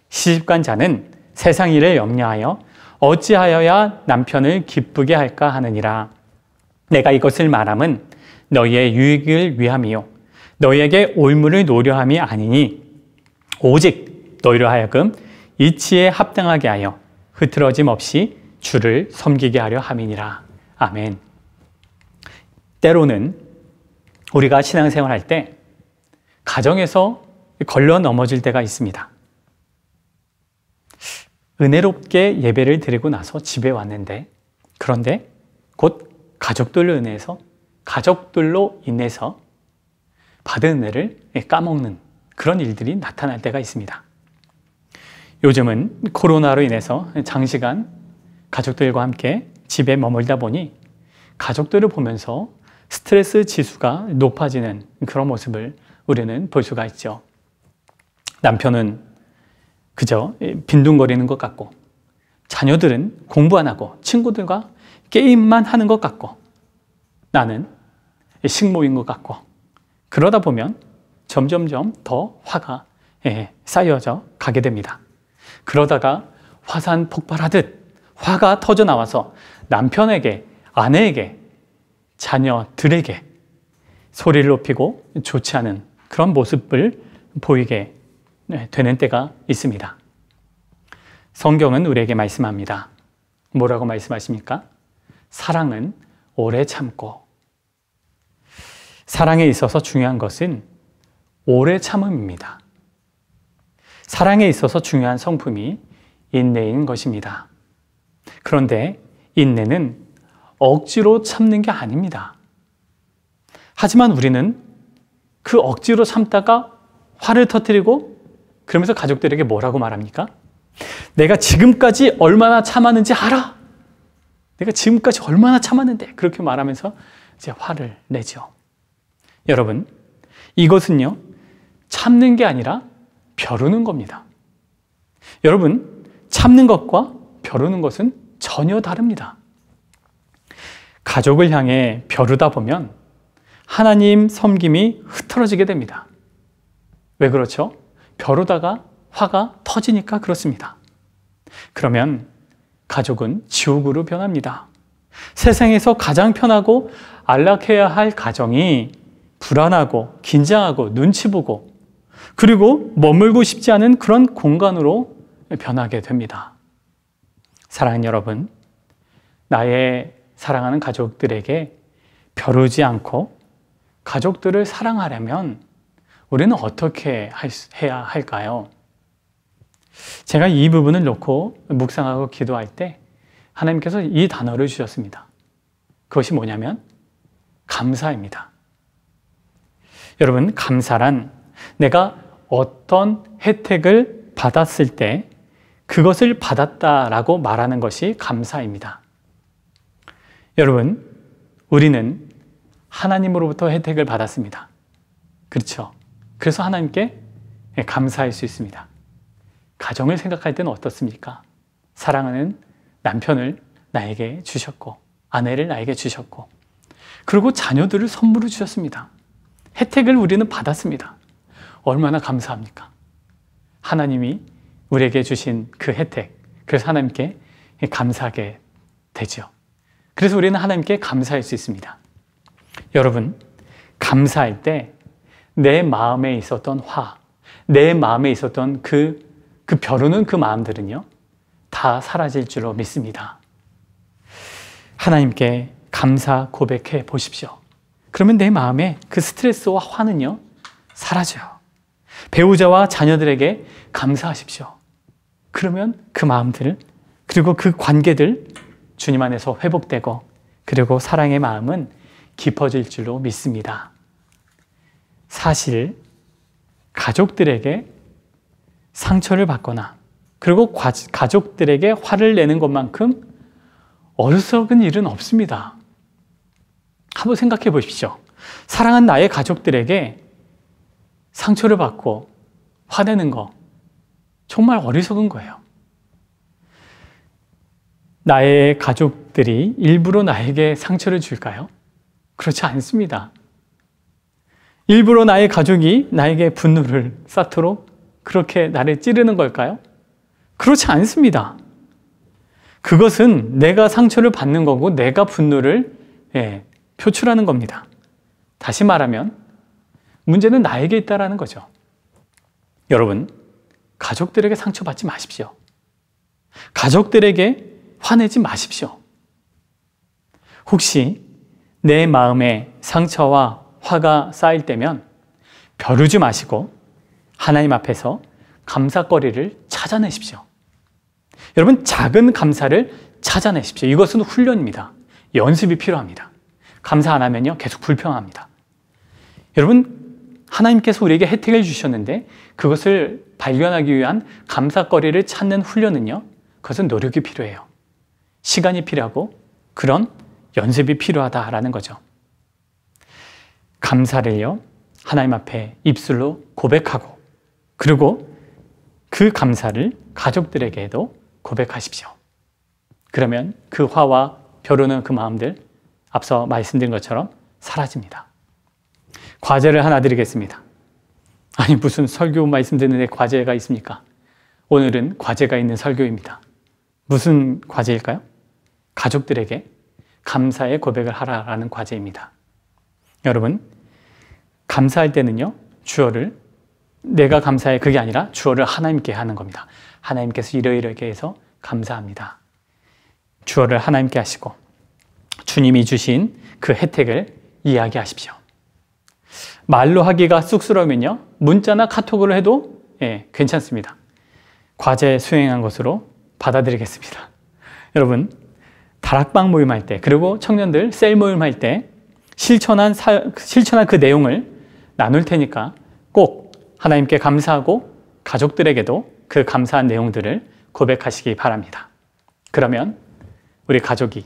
시집간 자는 세상 일을 염려하여 어찌하여야 남편을 기쁘게 할까 하느니라. 내가 이것을 말함은 너희의 유익을 위함이요 너희에게 올무를 노려함이 아니니 오직 너희로 하여금 이치에 합당하게 하여 흐트러짐 없이 주를 섬기게 하려 함이니라. 아멘. 때로는 우리가 신앙생활할 때 가정에서 걸려 넘어질 때가 있습니다. 은혜롭게 예배를 드리고 나서 집에 왔는데 그런데 곧 가족들로 인해서 받은 은혜를 까먹는 그런 일들이 나타날 때가 있습니다. 요즘은 코로나로 인해서 장시간 가족들과 함께 집에 머물다 보니 가족들을 보면서 스트레스 지수가 높아지는 그런 모습을 우리는 볼 수가 있죠. 남편은 그저 빈둥거리는 것 같고 자녀들은 공부 안 하고 친구들과 게임만 하는 것 같고 나는 식모인 것 같고 그러다 보면 점점점 더 화가 쌓여져 가게 됩니다. 그러다가 화산 폭발하듯 화가 터져 나와서 남편에게, 아내에게, 자녀들에게 소리를 높이고 좋지 않은 그런 모습을 보이게 되는 때가 있습니다. 성경은 우리에게 말씀합니다. 뭐라고 말씀하십니까? 사랑은 오래 참고. 사랑에 있어서 중요한 것은 오래 참음입니다. 사랑에 있어서 중요한 성품이 인내인 것입니다. 그런데 인내는 억지로 참는 게 아닙니다. 하지만 우리는 그 억지로 참다가 화를 터뜨리고 그러면서 가족들에게 뭐라고 말합니까? 내가 지금까지 얼마나 참았는지 알아? 내가 지금까지 얼마나 참았는데 그렇게 말하면서 이제 화를 내죠. 여러분, 이것은요 참는 게 아니라 벼르는 겁니다. 여러분, 참는 것과 벼르는 것은 전혀 다릅니다. 가족을 향해 벼르다 보면 하나님 섬김이 흐트러지게 됩니다. 왜 그렇죠? 벼르다가 화가 터지니까 그렇습니다. 그러면 가족은 지옥으로 변합니다. 세상에서 가장 편하고 안락해야 할 가정이 불안하고 긴장하고 눈치 보고 그리고 머물고 싶지 않은 그런 공간으로 변하게 됩니다. 사랑하는 여러분, 나의 사랑하는 가족들에게 벼르지 않고 가족들을 사랑하려면 우리는 어떻게 해야 할까요? 제가 이 부분을 놓고 묵상하고 기도할 때 하나님께서 이 단어를 주셨습니다. 그것이 뭐냐면 감사입니다. 여러분, 감사란 내가 어떤 혜택을 받았을 때 그것을 받았다라고 말하는 것이 감사입니다. 여러분, 우리는 하나님으로부터 혜택을 받았습니다. 그렇죠? 그래서 하나님께 감사할 수 있습니다. 가정을 생각할 때는 어떻습니까? 사랑하는 남편을 나에게 주셨고 아내를 나에게 주셨고 그리고 자녀들을 선물로 주셨습니다. 혜택을 우리는 받았습니다. 얼마나 감사합니까? 하나님이 우리에게 주신 그 혜택, 그래서 하나님께 감사하게 되죠. 그래서 우리는 하나님께 감사할 수 있습니다. 여러분, 감사할 때 내 마음에 있었던 화, 내 마음에 있었던 그 벼르는 그 마음들은요, 다 사라질 줄로 믿습니다. 하나님께 감사 고백해 보십시오. 그러면 내 마음에 그 스트레스와 화는요, 사라져요. 배우자와 자녀들에게 감사하십시오. 그러면 그 마음들, 그리고 그 관계들 주님 안에서 회복되고, 그리고 사랑의 마음은 깊어질 줄로 믿습니다. 사실 가족들에게 상처를 받거나, 그리고 가족들에게 화를 내는 것만큼 어리석은 일은 없습니다. 한번 생각해 보십시오. 사랑하는 나의 가족들에게 상처를 받고 화내는 거 정말 어리석은 거예요. 나의 가족들이 일부러 나에게 상처를 줄까요? 그렇지 않습니다. 일부러 나의 가족이 나에게 분노를 쌓도록 그렇게 나를 찌르는 걸까요? 그렇지 않습니다. 그것은 내가 상처를 받는 거고 내가 분노를 표출하는 겁니다. 다시 말하면 문제는 나에게 있다는 거죠. 여러분, 가족들에게 상처받지 마십시오. 가족들에게 화내지 마십시오. 혹시 내 마음에 상처와 화가 쌓일 때면 벼르지 마시고 하나님 앞에서 감사거리를 찾아내십시오. 여러분, 작은 감사를 찾아내십시오. 이것은 훈련입니다. 연습이 필요합니다. 감사 안 하면요, 계속 불평합니다. 여러분, 하나님께서 우리에게 혜택을 주셨는데 그것을 발견하기 위한 감사거리를 찾는 훈련은요, 그것은 노력이 필요해요. 시간이 필요하고 그런 연습이 필요하다라는 거죠. 감사를요, 하나님 앞에 입술로 고백하고, 그리고 그 감사를 가족들에게도 고백하십시오. 그러면 그 화와 벼르는 그 마음들, 앞서 말씀드린 것처럼 사라집니다. 과제를 하나 드리겠습니다. 아니, 무슨 설교 말씀 듣는데 과제가 있습니까? 오늘은 과제가 있는 설교입니다. 무슨 과제일까요? 가족들에게 감사의 고백을 하라라는 과제입니다. 여러분, 감사할 때는요, 주어를 내가 감사해, 그게 아니라 주어를 하나님께 하는 겁니다. 하나님께서 이러이러하게 해서 감사합니다. 주어를 하나님께 하시고 주님이 주신 그 혜택을 이야기하십시오. 말로 하기가 쑥스러우면요, 문자나 카톡으로 해도 괜찮습니다. 과제 수행한 것으로 받아들이겠습니다. 여러분, 다락방 모임할 때, 그리고 청년들 셀 모임할 때 실천한 그 내용을 나눌 테니까 꼭 하나님께 감사하고 가족들에게도 그 감사한 내용들을 고백하시기 바랍니다. 그러면 우리 가족이,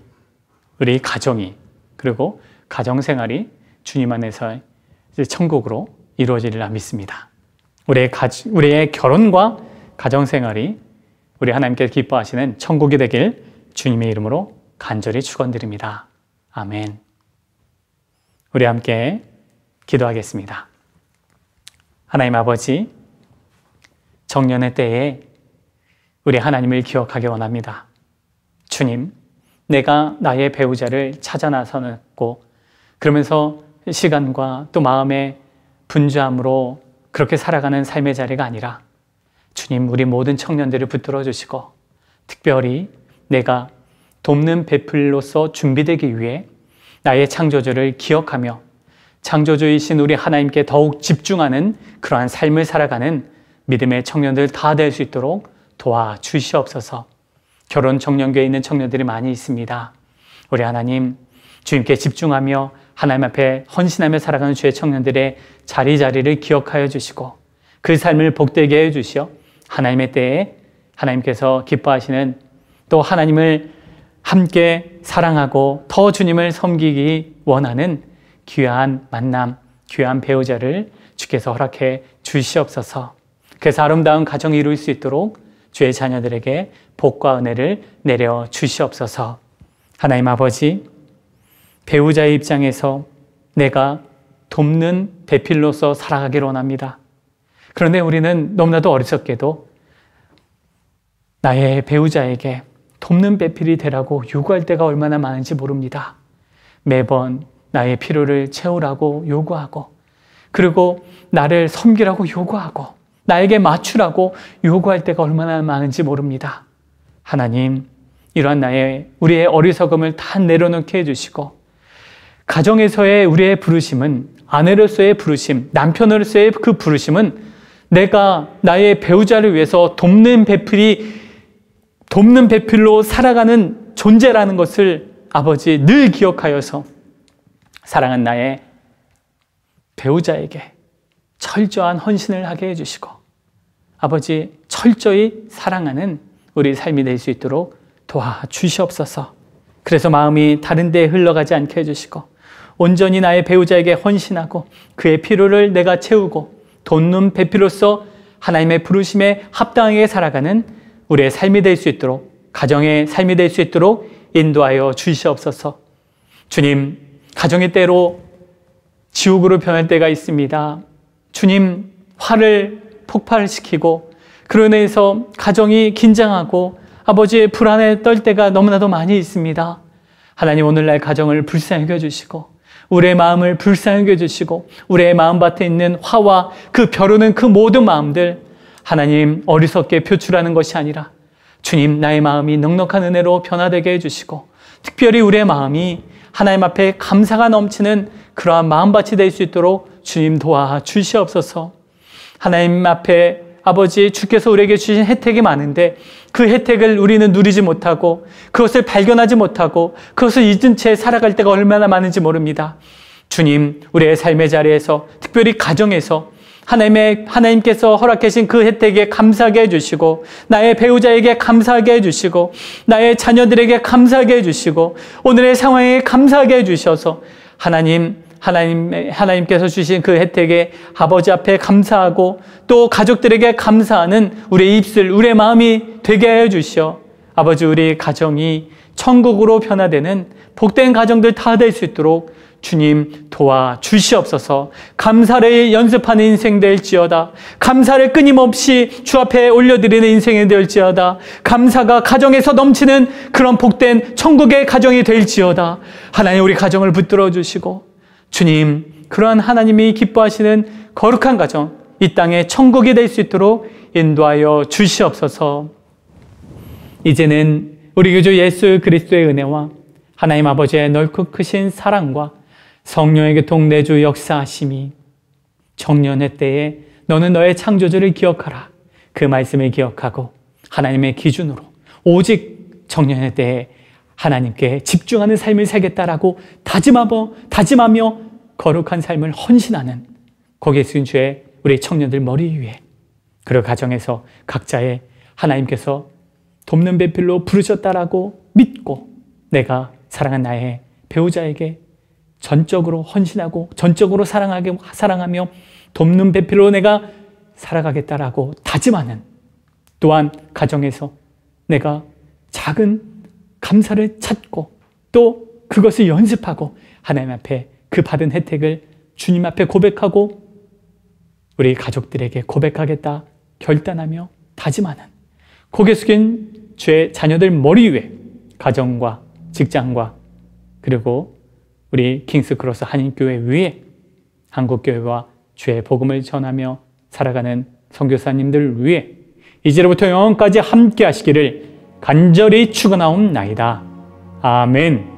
우리 가정이, 그리고 가정생활이 주님 안에서 천국으로 이루어지리라 믿습니다. 우리의 결혼과 가정생활이 우리 하나님께서 기뻐하시는 천국이 되길 주님의 이름으로 간절히 축원드립니다. 아멘. 우리 함께 기도하겠습니다. 하나님 아버지, 정년의 때에 우리 하나님을 기억하기 원합니다. 주님, 내가 나의 배우자를 찾아 나서고 그러면서 시간과 또 마음의 분주함으로 그렇게 살아가는 삶의 자리가 아니라 주님, 우리 모든 청년들을 붙들어 주시고 특별히 내가 돕는 배필로서 준비되기 위해 나의 창조주를 기억하며 창조주이신 우리 하나님께 더욱 집중하는 그러한 삶을 살아가는 믿음의 청년들 다 될 수 있도록 도와주시옵소서. 결혼 청년교회에 있는 청년들이 많이 있습니다. 우리 하나님, 주님께 집중하며 하나님 앞에 헌신하며 살아가는 주의 청년들의 자리자리를 기억하여 주시고 그 삶을 복되게 해주시어 하나님의 때에 하나님께서 기뻐하시는, 또 하나님을 함께 사랑하고 더 주님을 섬기기 원하는 귀한 만남, 귀한 배우자를 주께서 허락해 주시옵소서. 그래서 아름다운 가정이 이룰 수 있도록 주의 자녀들에게 복과 은혜를 내려 주시옵소서. 하나님 아버지, 배우자의 입장에서 내가 돕는 배필로서 살아가기를 원합니다. 그런데 우리는 너무나도 어리석게도 나의 배우자에게 돕는 배필이 되라고 요구할 때가 얼마나 많은지 모릅니다. 매번 나의 필요를 채우라고 요구하고 그리고 나를 섬기라고 요구하고 나에게 맞추라고 요구할 때가 얼마나 많은지 모릅니다. 하나님, 이러한 우리의 어리석음을 다 내려놓게 해주시고, 가정에서의 우리의 부르심은, 아내로서의 부르심, 남편으로서의 그 부르심은 내가 나의 배우자를 위해서 돕는 배필로 살아가는 존재라는 것을 아버지 늘 기억하여서 사랑하는 나의 배우자에게 철저한 헌신을 하게 해주시고, 아버지 철저히 사랑하는 우리 삶이 될 수 있도록 도와주시옵소서. 그래서 마음이 다른 데에 흘러가지 않게 해주시고, 온전히 나의 배우자에게 헌신하고 그의 필요를 내가 채우고 돕는 배필로서 하나님의 부르심에 합당하게 살아가는 우리의 삶이 될 수 있도록, 가정의 삶이 될 수 있도록 인도하여 주시옵소서. 주님, 가정의 때로 지옥으로 변할 때가 있습니다. 주님, 화를 폭발시키고 그로 인해서 가정이 긴장하고 아버지의 불안에 떨 때가 너무나도 많이 있습니다. 하나님, 오늘날 가정을 불쌍히 여겨주시고 우리의 마음을 불쌍히 여겨주시고 우리의 마음밭에 있는 화와 그 벼르는 그 모든 마음들, 하나님, 어리석게 표출하는 것이 아니라 주님, 나의 마음이 넉넉한 은혜로 변화되게 해주시고, 특별히 우리의 마음이 하나님 앞에 감사가 넘치는 그러한 마음밭이 될 수 있도록 주님 도와주시옵소서. 하나님 앞에 아버지, 주께서 우리에게 주신 혜택이 많은데 그 혜택을 우리는 누리지 못하고 그것을 발견하지 못하고 그것을 잊은 채 살아갈 때가 얼마나 많은지 모릅니다. 주님, 우리의 삶의 자리에서, 특별히 가정에서 하나님께서 허락하신 그 혜택에 감사하게 해주시고, 나의 배우자에게 감사하게 해주시고, 나의 자녀들에게 감사하게 해주시고, 오늘의 상황에 감사하게 해주셔서 하나님께서 주신 그 혜택에 아버지 앞에 감사하고 또 가족들에게 감사하는 우리의 입술, 우리의 마음이 되게 해주시어 아버지, 우리 가정이 천국으로 변화되는 복된 가정들 다 될 수 있도록 주님 도와주시옵소서. 감사를 연습하는 인생 될지어다. 감사를 끊임없이 주 앞에 올려드리는 인생이 될지어다. 감사가 가정에서 넘치는 그런 복된 천국의 가정이 될지어다. 하나님, 우리 가정을 붙들어 주시고 주님, 그러한 하나님이 기뻐하시는 거룩한 가정, 이 땅의 천국이 될 수 있도록 인도하여 주시옵소서. 이제는 우리 주 예수 그리스도의 은혜와 하나님 아버지의 넓고 크신 사랑과 성령의 교통 내주 역사하심이, 청년의 때에 너는 너의 창조주를 기억하라, 그 말씀을 기억하고 하나님의 기준으로 오직 청년의 때에 하나님께 집중하는 삶을 살겠다라고 다짐하며 거룩한 삶을 헌신하는 거기에 쓰인 주의 우리 청년들 머리 위에, 그리고 가정에서 각자의 하나님께서 돕는 배필로 부르셨다라고 믿고 내가 사랑한 나의 배우자에게 전적으로 헌신하고 전적으로 사랑하며 돕는 배필로 내가 살아가겠다라고 다짐하는, 또한 가정에서 내가 작은 감사를 찾고 또 그것을 연습하고 하나님 앞에 그 받은 혜택을 주님 앞에 고백하고 우리 가족들에게 고백하겠다 결단하며 다짐하는 고개 숙인 주의 자녀들 머리 위에 가정과 직장과 그리고 우리 킹스크로스 한인교회 위에 한국교회와 주의 복음을 전하며 살아가는 선교사님들 위에 이제로부터 영원까지 함께 하시기를 간절히 축원하옵나이다. 아멘.